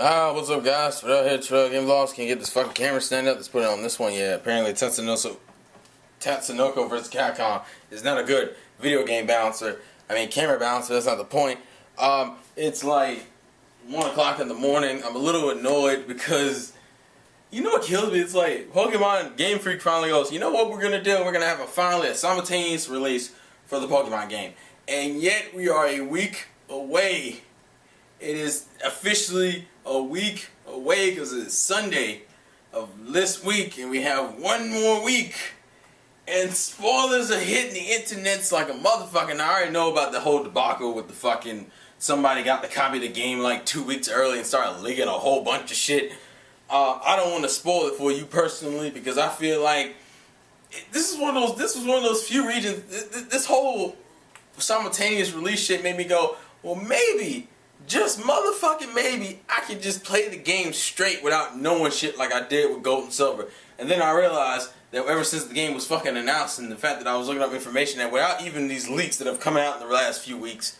What's up, guys? Trail here, Trail Game Vlogs. Can't get this fucking camera stand up. Let's put it on this one. Yeah, apparently Tatsunoko vs. Capcom is not a good video game balancer. I mean, camera balancer, that's not the point. It's like 1 o'clock in the morning. I'm a little annoyed because, you know what kills me? It's like, Pokemon Game Freak finally goes, you know what we're going to do? We're going to have a simultaneous release for the Pokemon game. And yet, we are a week away. It is officially a week away because it's Sunday of this week and we have one more week. And spoilers are hitting the internets like a motherfucker. Now, I already know about the whole debacle with the fucking somebody got the copy of the game like 2 weeks early and started leaking a whole bunch of shit. I don't want to spoil it for you personally because I feel like this was one of those few regions. This whole simultaneous release shit made me go, well, maybe, just motherfucking maybe, I could just play the game straight without knowing shit like I did with Gold and Silver. And then I realized that ever since the game was fucking announced and the fact that I was looking up information that without even these leaks that have come out in the last few weeks,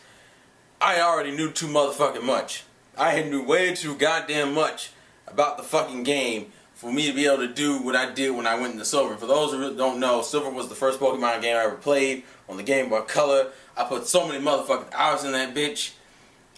I already knew too motherfucking much. I knew way too goddamn much about the fucking game for me to be able to do what I did when I went into Silver. For those who don't know, Silver was the first Pokemon game I ever played on the Game Boy Color. I put so many motherfucking hours in that bitch.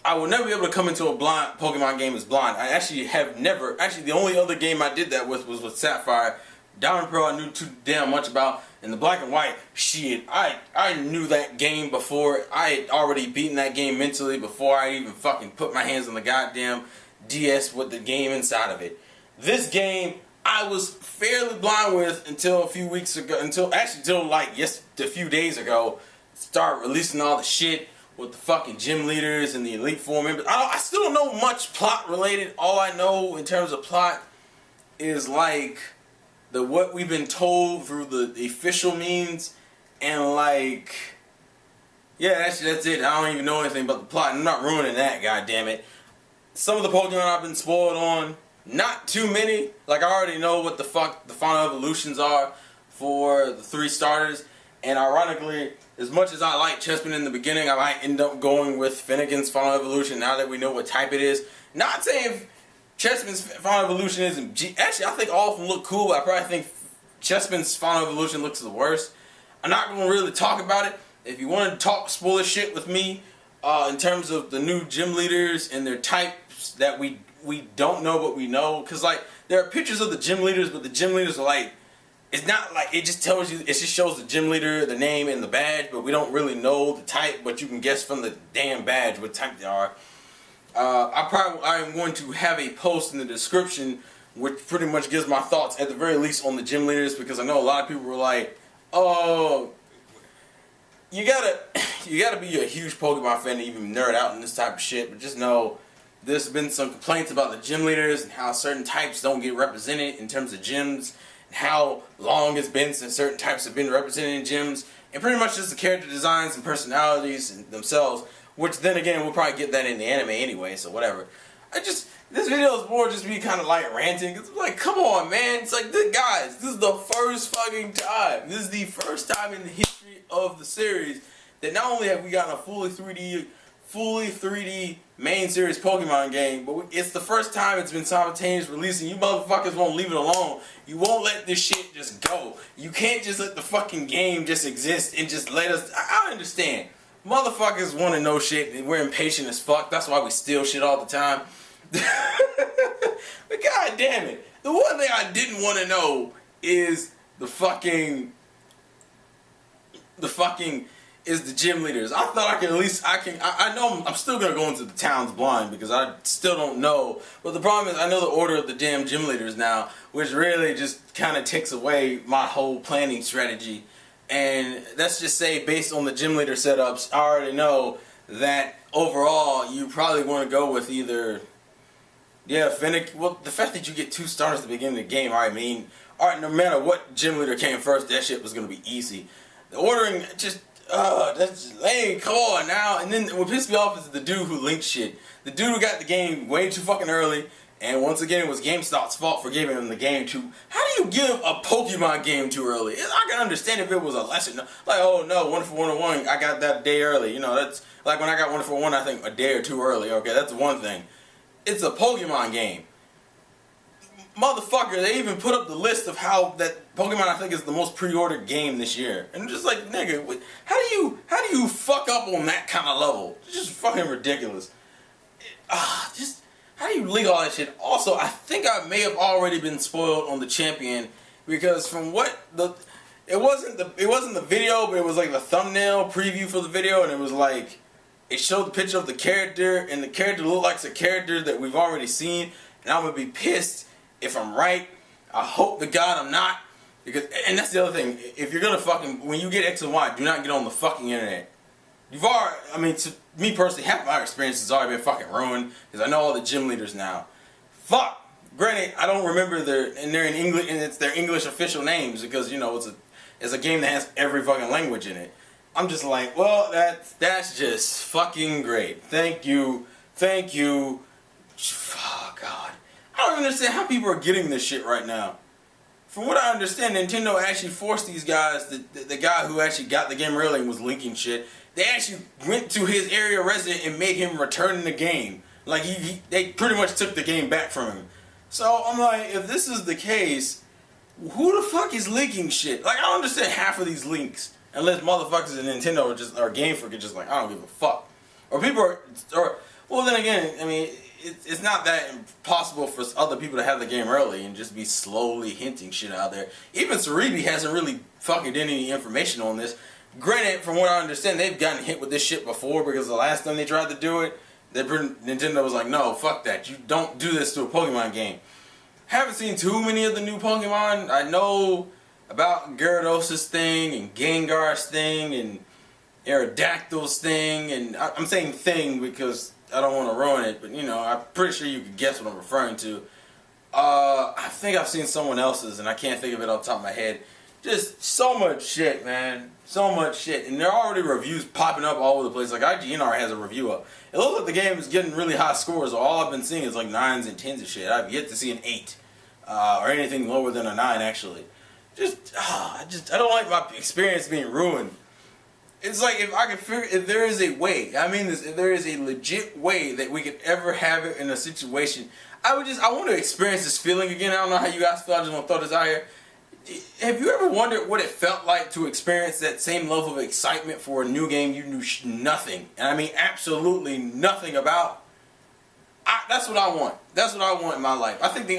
I will never be able to come into a blind Pokemon game as blind. I actually have never. Actually, the only other game I did that with was with Sapphire. Diamond Pearl I knew too damn much about. And the Black and White, shit, I knew that game before. I had already beaten that game mentally before I even fucking put my hands on the goddamn DS with the game inside of it. This game, I was fairly blind with until a few weeks ago. Until like a few days ago. Start releasing all the shit with the fucking gym leaders and the Elite Four members. I still don't know much plot related. All I know in terms of plot is like what we've been told through the official means, and like, yeah, that's it. I don't even know anything about the plot. I'm not ruining that, goddammit. Some of the Pokemon I've been spoiled on, not too many. Like, I already know what the fuck the final evolutions are for the 3 starters, and ironically, as much as I like Chespin in the beginning, I might end up going with Finnegan's Final Evolution now that we know what type it is. Not saying Chespin's Final Evolution isn't... Actually, I think all of them look cool, but I probably think Chespin's Final Evolution looks the worst. I'm not going to really talk about it. If you want to talk spoiler shit with me, in terms of the new gym leaders and their types that we don't know but we know, because like, there are pictures of the gym leaders, but the gym leaders are like... It's not like, it just tells you, it just shows the gym leader, the name, and the badge, but we don't really know the type, but you can guess from the damn badge what type they are. I'm going to have a post in the description which pretty much gives my thoughts, at the very least, on the gym leaders, because I know a lot of people were like, oh, you gotta be a huge Pokemon fan to even nerd out in this type of shit, but just know there's been some complaints about the gym leaders and how certain types don't get represented in terms of gyms, how long it's been since certain types have been represented in gyms, and pretty much just the character designs and personalities themselves, which then again, we'll probably get that in the anime anyway, so whatever. This video is more just me kind of like ranting. It's like, come on, man. It's like, guys, this is the first fucking time. This is the first time in the history of the series that not only have we gotten a fully 3D main series Pokemon game, but it's the first time it's been simultaneous releasing. You motherfuckers won't leave it alone. You won't let this shit just go. You can't just let the fucking game just exist and just let us... I understand. Motherfuckers want to know shit and we're impatient as fuck. That's why we steal shit all the time. But god damn it. The one thing I didn't want to know is the gym leaders. I thought I could at least, I know I'm still going to go into the towns blind because I still don't know. But the problem is I know the order of the damn gym leaders now, which really just kind of takes away my whole planning strategy. And let's just say based on the gym leader setups, I already know that overall you probably want to go with either, yeah, Finnick. Well, the fact that you get 2 starters at the beginning of the game, I mean, alright, no matter what gym leader came first, that shit was going to be easy. The ordering, just... that's just lame. Come on now. And then what pissed me off is the dude who linked shit. The dude who got the game way too fucking early, and once again it was GameStop's fault for giving him the game too. How do you give a Pokemon game too early? I can understand if it was a lesson, like, oh no, Wonderful 101, I got that a day early. You know, that's like when I got Wonderful 1, I think a day or 2 early. Okay, that's one thing. it's a Pokemon game. Motherfucker, they even put up the list of how that Pokemon, I think, is the most pre-ordered game this year. And I'm just like, nigga, how do you fuck up on that kind of level? It's just fucking ridiculous. Just how do you leak all that shit? Also, I think I may have already been spoiled on the champion, because from what it wasn't the video, but it was like the thumbnail preview for the video, and it was like it showed the picture of the character, and the character looked like a character that we've already seen, and I'm gonna be pissed if I'm right. I hope to God I'm not, because, and that's the other thing, if you're gonna fucking, when you get X and Y, do not get on the fucking internet. You've already, I mean, to me personally, half my experience has already been fucking ruined, because I know all the gym leaders now. Fuck! Granted, I don't remember they're in English, and it's their English official names, because, you know, it's a game that has every fucking language in it. I'm just like, well, that's just fucking great. Thank you. Oh, God. I don't understand how people are getting this shit right now. From what I understand, Nintendo actually forced these guys, the guy who actually got the game early and was linking shit, they actually went to his area resident and made him return the game. Like, they pretty much took the game back from him. So, I'm like, if this is the case, who the fuck is leaking shit? Like, I don't understand half of these leaks. Unless motherfuckers at Nintendo or Game Freak are just like, I don't give a fuck. Or people are, well then again, I mean, it's not that impossible for other people to have the game early and just be slowly hinting shit out there. Even Cerebi hasn't really fucking done any information on this. Granted, from what I understand, they've gotten hit with this shit before, because the last time they tried to do it, Nintendo was like, no, fuck that. You don't do this to a Pokemon game. Haven't seen too many of the new Pokemon. I know about Gyarados' thing and Gengar's thing and Aerodactyl's thing, and I'm saying thing because I don't want to ruin it, but you know, I'm pretty sure you could guess what I'm referring to. I think I've seen someone else's, and I can't think of it off the top of my head. Just so much shit, man. So much shit. And there are already reviews popping up all over the place. Like, IGN already has a review up. It looks like the game is getting really high scores. So all I've been seeing is like 9s and 10s and shit. I've yet to see an 8. Or anything lower than a 9, actually. I don't like my experience being ruined. It's like, if I could figure, if there is a way, I mean this, if there is a legit way that we could ever have it in a situation, I want to experience this feeling again. I don't know how you guys feel. I just want to throw this out here. Have you ever wondered what it felt like to experience that same level of excitement for a new game you knew nothing, and I mean absolutely nothing about? That's what I want. That's what I want in my life. I think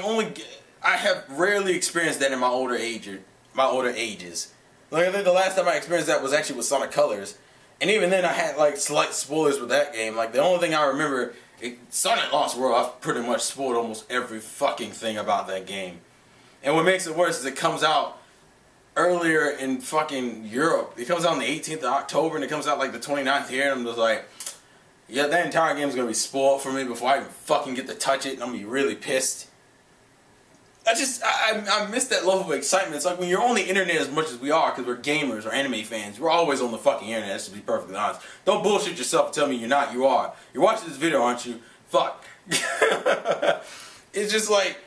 I have rarely experienced that in my older ages. Like, I think the last time I experienced that was actually with Sonic Colors, and even then I had like slight spoilers with that game. Like, the only thing I remember, Sonic Lost World, I've pretty much spoiled almost every fucking thing about that game. And what makes it worse is it comes out earlier in fucking Europe. It comes out on the 18th of October, and it comes out like the 29th here, and I'm just like, yeah, that entire game is going to be spoiled for me before I even fucking get to touch it, and I'm going to be really pissed. I miss that level of excitement. It's like when you're on the internet as much as we are, because we're gamers or anime fans, we're always on the fucking internet, let's be perfectly honest. Don't bullshit yourself and tell me you're not, you are. You're watching this video, aren't you? Fuck. It's just like,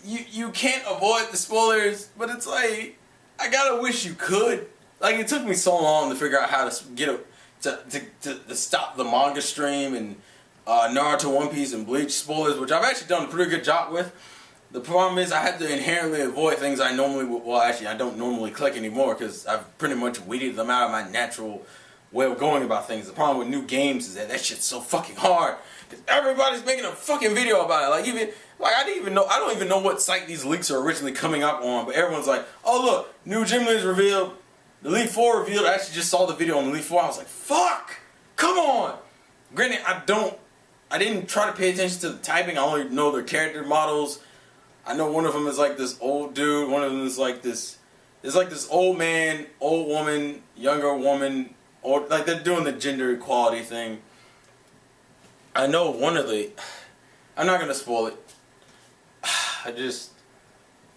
you can't avoid the spoilers, but it's like, I gotta wish you could. Like, it took me so long to figure out how to get to stop the manga stream and Naruto, One Piece, and Bleach spoilers, which I've actually done a pretty good job with. The problem is I had to inherently avoid things I normally would, well, actually I don't normally click anymore, because I've pretty much weeded them out of my natural way of going about things. The problem with new games is that shit's so fucking hard, because everybody's making a fucking video about it. I don't even know what site these leaks are originally coming up on, but everyone's like, oh look, new gym leaders revealed, the Elite 4 revealed. I actually just saw the video on the Elite 4, I was like, fuck, come on. Granted, I didn't try to pay attention to the typing, I only know their character models. I know one of them is like this old dude, one of them is like this, it's like this old man, old woman, younger woman, or like they're doing the gender equality thing. I know one of the, I'm not gonna spoil it.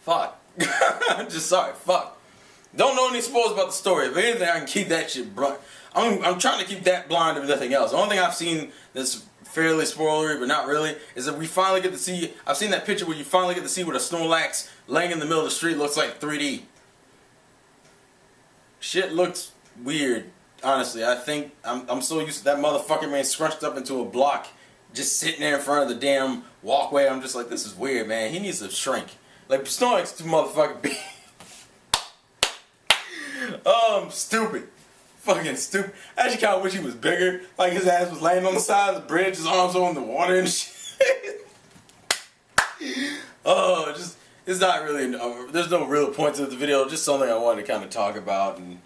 Fuck. I'm just sorry, fuck. Don't know any spoilers about the story. If anything, I can keep that shit blind. I'm trying to keep that blind of nothing else. The only thing I've seen that's fairly spoilery, but not really, is that we finally get to see, I've seen that picture where you finally get to see what a Snorlax laying in the middle of the street looks like 3D. Shit looks weird, honestly. I think I'm so used to that motherfucker man scrunched up into a block just sitting there in front of the damn walkway. I'm just like, this is weird, man. He needs to shrink. Like, Snorlax too motherfucking big. Oh, I'm stupid. Fucking stupid. I actually kind of wish he was bigger. Like, his ass was laying on the side of the bridge, his arms on the water and shit. Oh, just, it's not really, there's no real point to the video, just something I wanted to kind of talk about. And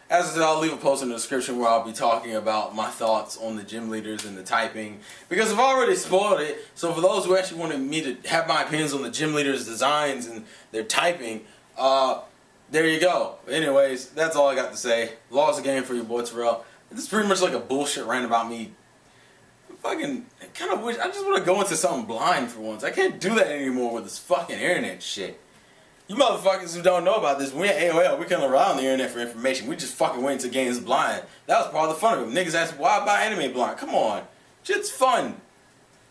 as I said, I'll leave a post in the description where I'll be talking about my thoughts on the gym leaders and the typing, because I've already spoiled it. So for those who actually wanted me to have my opinions on the gym leaders' designs and their typing, there you go. Anyways, that's all I got to say. Law's a game for your boy Terrell. This is pretty much like a bullshit rant about me. I kind of wish, I just want to go into something blind for once. I can't do that anymore with this fucking internet shit. You motherfuckers who don't know about this, we at AOL, we can rely on the internet for information. We just fucking went into games blind. That was part of the fun of it. Niggas ask, why buy anime blind? Come on. Shit's fun.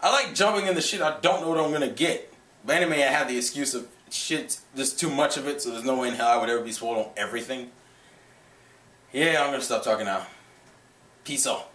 I like jumping in the shit I don't know what I'm gonna get. But anime, I have the excuse of shit, there's too much of it, so there's no way in hell I would ever be spoiled on everything. Yeah, I'm gonna stop talking now. Peace out.